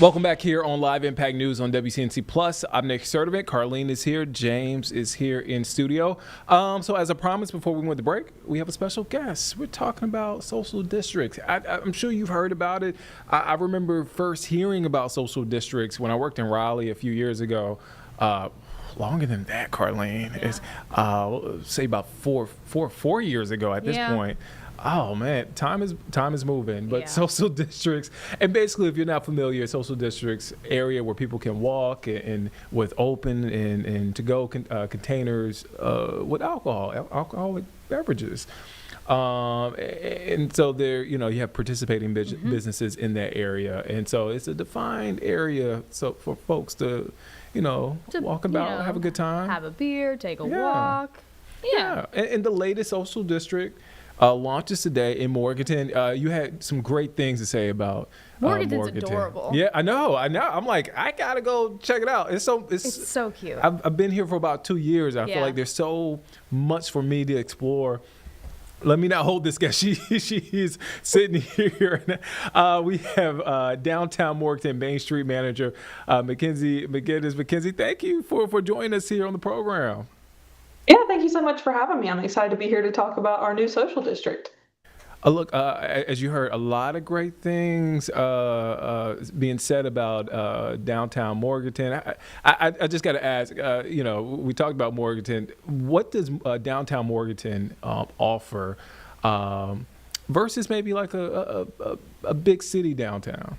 Welcome back here on Live Impact News on WCNC Plus. I'm Nick Sertivant. Carlene is here. James is here in studio. So as I promised before we went to break, we have a special guest. We're talking about social districts. I'm sure you've heard about it. I remember first hearing about social districts when I worked in Raleigh a few years ago. Longer than that, Carlene. Yeah. It's say about four years ago at this point. Oh man, time is moving. But social districts, and basically, if you're not familiar, social districts area where people can walk and with open and to go containers with alcoholic beverages. And so there, you have participating businesses in that area, and so it's a defined area so for folks to walk about, have a good time, have a beer, take a walk. Yeah. And the latest social district launches today in Morganton. You had some great things to say about Morganton's adorable. Yeah, I know. I'm like, I gotta go check it out. It's so cute. I've been here for about 2 years. I feel like there's so much for me to explore. Let me not hold this guy. She's sitting here. We have downtown Morganton Main Street manager Mackenzie McGinnis. Mackenzie, thank you for joining us here on the program. Yeah, thank you so much for having me. I'm excited to be here to talk about our new social district. Look, as you heard, a lot of great things being said about downtown Morganton. I just got to ask, we talked about Morganton. What does downtown Morganton offer versus maybe like a big city downtown?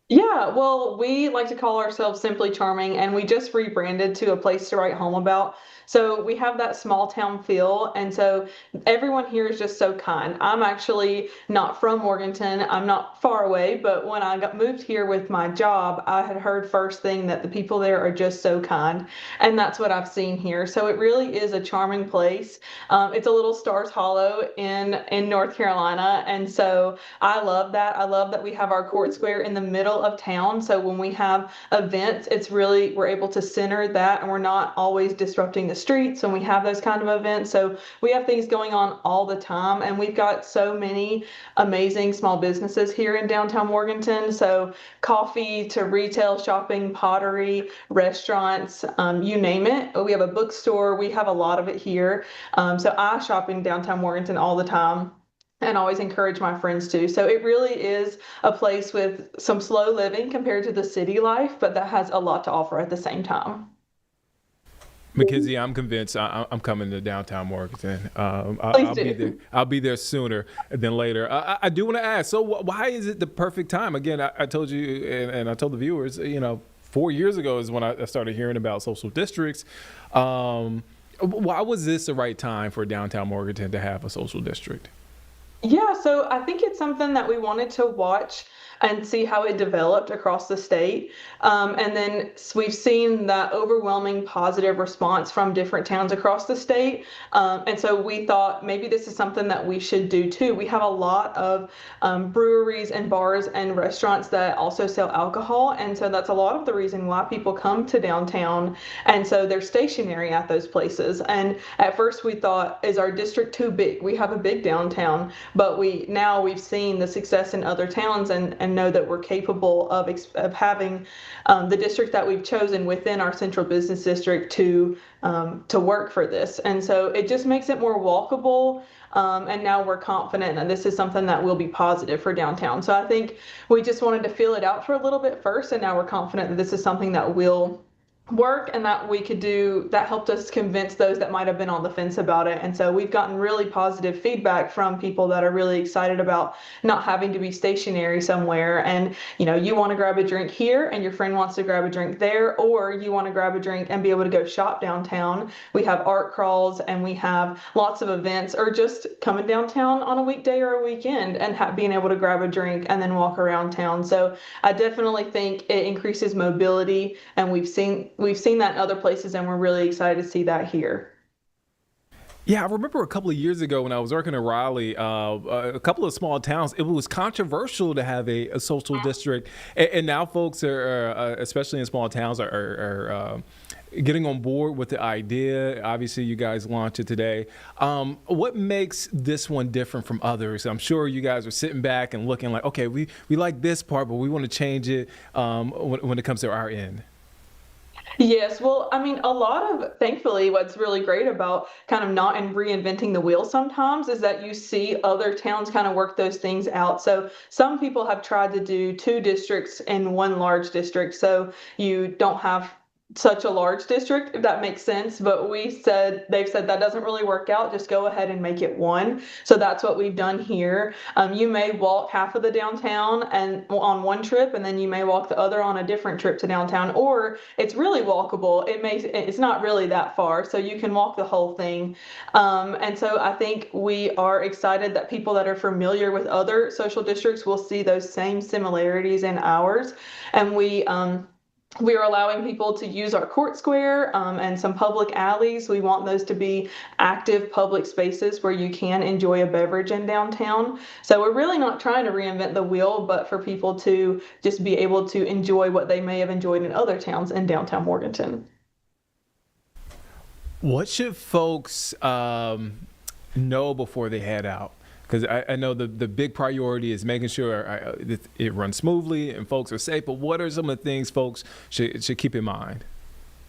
Yeah, well, we like to call ourselves Simply Charming, and we just rebranded to a place to write home about. So we have that small town feel, and so everyone here is just so kind. I'm actually not from Morganton. I'm not far away, but when I moved here with my job, I had heard first thing that the people there are just so kind, and that's what I've seen here. So it really is a charming place. It's a little Stars Hollow in North Carolina, and so I love that. I love that we have our court square in the middle of town. So when we have events, we're able to center that, and we're not always disrupting the streets when we have those kind of events. So we have things going on all the time, and we've got so many amazing small businesses here in downtown Morganton. So coffee to retail, shopping, pottery, restaurants, you name it. We have a bookstore. We have a lot of it here. So I shop in downtown Morganton all the time, and always encourage my friends to. So it really is a place with some slow living compared to the city life, but that has a lot to offer at the same time. Mackenzie, I'm convinced I'm coming to downtown Morganton. I'll be there sooner than later. I do want to ask, so why is it the perfect time? Again, I told you, and I told the viewers, 4 years ago is when I started hearing about social districts. Why was this the right time for downtown Morganton to have a social district? Yeah, so I think it's something that we wanted to watch and see how it developed across the state. And then we've seen that overwhelming positive response from different towns across the state. And so we thought maybe this is something that we should do too. We have a lot of breweries and bars and restaurants that also sell alcohol. And so that's a lot of the reason why people come to downtown. And so they're stationary at those places. And at first we thought, is our district too big? We have a big downtown, but we've seen the success in other towns and know that we're capable of having the district that we've chosen within our central business district to work for this. And so it just makes it more walkable. And now we're confident that this is something that will be positive for downtown. So I think we just wanted to feel it out for a little bit first, and now we're confident that this is something that will work and that we could do. That helped us convince those that might have been on the fence about it. And so we've gotten really positive feedback from people that are really excited about not having to be stationary somewhere. And you want to grab a drink here and your friend wants to grab a drink there, or you want to grab a drink and be able to go shop downtown. We have art crawls and we have lots of events, or just coming downtown on a weekday or a weekend and being able to grab a drink and then walk around town. So I definitely think it increases mobility, and we've seen that in other places, and we're really excited to see that here. Yeah, I remember a couple of years ago when I was working in Raleigh, a couple of small towns, it was controversial to have a social district. And now folks are, especially in small towns, are getting on board with the idea. Obviously, you guys launched it today. What makes this one different from others? I'm sure you guys are sitting back and looking like, okay, we like this part, but we want to change it when it comes to our end. Yes, well, I mean, thankfully, what's really great about kind of not in reinventing the wheel sometimes is that you see other towns kind of work those things out. So some people have tried to do two districts in one large district, so you don't have such a large district, if that makes sense. But they've said that doesn't really work out. Just go ahead and make it one. So that's what we've done here. You may walk half of the downtown and on one trip, and then you may walk the other on a different trip to downtown, or it's really walkable. It's not really that far, so you can walk the whole thing. And so I think we are excited that people that are familiar with other social districts will see those same similarities in ours. And we are allowing people to use our court square and some public alleys. We want those to be active public spaces where you can enjoy a beverage in downtown. So we're really not trying to reinvent the wheel, but for people to just be able to enjoy what they may have enjoyed in other towns in downtown Morganton. What should folks know before they head out? Because I know the big priority is making sure it runs smoothly and folks are safe, but what are some of the things folks should keep in mind?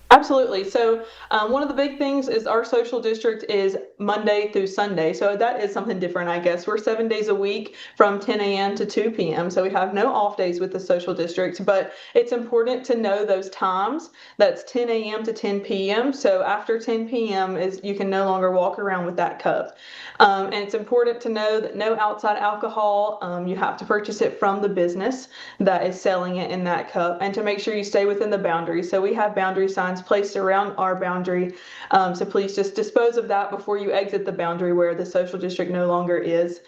Absolutely. So one of the big things is our social district is Monday through Sunday. So that is something different, I guess. We're 7 days a week from 10 a.m. to 2 p.m. So we have no off days with the social district, but it's important to know those times. That's 10 a.m. to 10 p.m. So after 10 p.m. you can no longer walk around with that cup. And it's important to know that no outside alcohol. You have to purchase it from the business that is selling it in that cup, and to make sure you stay within the boundaries. So we have boundary signs placed around our boundary. So please just dispose of that before you exit the boundary where the social district no longer is.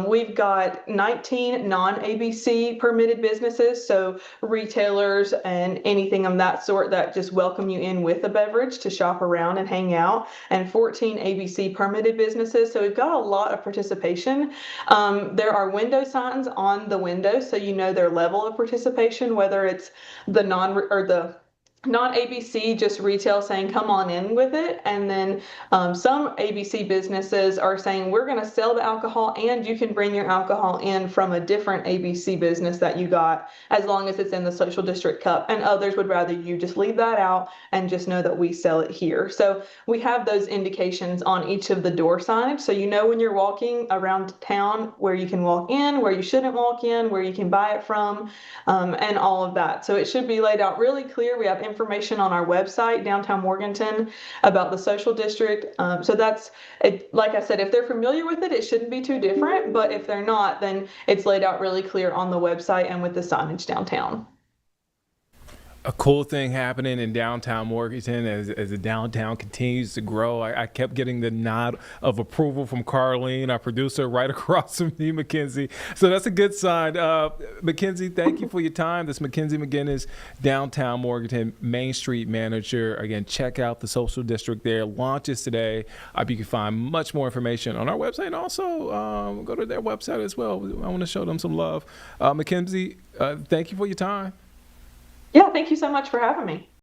We've got 19 non-ABC permitted businesses, so retailers and anything of that sort that just welcome you in with a beverage to shop around and hang out, and 14 ABC permitted businesses. So we've got a lot of participation. There are window signs on the windows, so you know their level of participation, whether it's the non-ABC, just retail saying come on in with it, and then some ABC businesses are saying we're going to sell the alcohol and you can bring your alcohol in from a different ABC business that you got, as long as it's in the social district cup, and others would rather you just leave that out and just know that we sell it here. So we have those indications on each of the door signage, so you know when you're walking around town where you can walk in, where you shouldn't walk in, where you can buy it from, and all of that. So it should be laid out really clear. We have information on our website, Downtown Morganton, about the social district. So that's it. Like I said, if they're familiar with it, it shouldn't be too different. But if they're not, then it's laid out really clear on the website and with the signage downtown. A cool thing happening in downtown Morganton as the downtown continues to grow. I kept getting the nod of approval from Carlene, our producer, right across from me, Mackenzie. So that's a good sign. Mackenzie, thank you for your time. This is Mackenzie McGinnis, downtown Morganton Main Street manager. Again, check out the social district there. Launches today. You can find much more information on our website, and also go to their website as well. I want to show them some love. Mackenzie, thank you for your time. Yeah, thank you so much for having me.